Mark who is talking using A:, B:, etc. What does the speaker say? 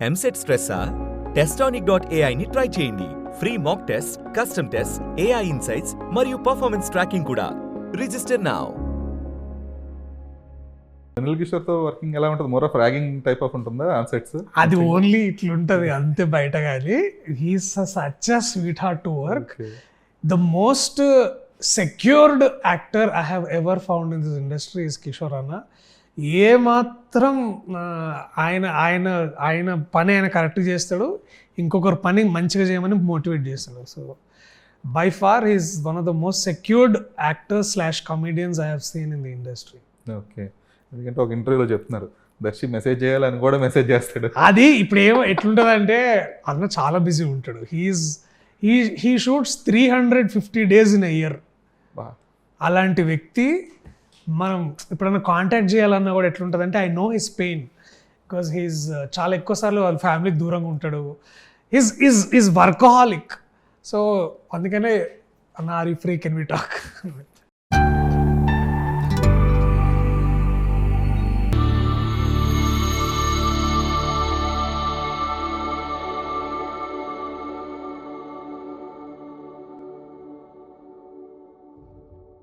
A: EAMCET స్ట్రెస్సా? Testonic.ai ని try చేయండి. Free mock test, custom test, AI insights మరియు పర్ఫార్మెన్స్ ట్రాకింగ్ కూడా. Register now.
B: సునీల్ కిషోర్ తో వర్కింగ్ ఎలా ఉంటుంది? More of ragging type of ఉంటుందా ఆన్సెట్స్?
C: అది ఓన్లీ ఇట్లుంటది అంతే, బయట కానీ he's such a sweetheart to work. The most secured actor I have ever found in this industry is Kishore అన్న. ఏ మాత్రం ఆయన ఆయన ఆయన పని ఆయన కరెక్ట్ చేస్తాడు, ఇంకొకరు పని మంచిగా చేయమని మోటివేట్ చేస్తాడు. So by far is one of the most secured actors / comedians I have seen in the industry.
B: Okay, ఎందుకంటే ఒక ఇంటర్వ్యూలో చెప్తున్నారు దర్శి మెసేజ్ చేయాలని కూడా మెసేజ్ చేస్తాడు.
C: అది ఇప్పుడు ఎట్లుంటుంది అంటే అన్న చాలా బిజీ ఉంటాడు. He shoots 350 days in a year. అలాంటి వ్యక్తి మనం ఎప్పుడైనా కాంటాక్ట్ చేయాలన్నా కూడా ఎట్లుంటుంది అంటే I know his pain, because he's చాలా ఎక్కువ సార్లు వాళ్ళ ఫ్యామిలీకి దూరంగా ఉంటాడు. Is workaholic. సో అందుకనే అన్న are you free, can we talk?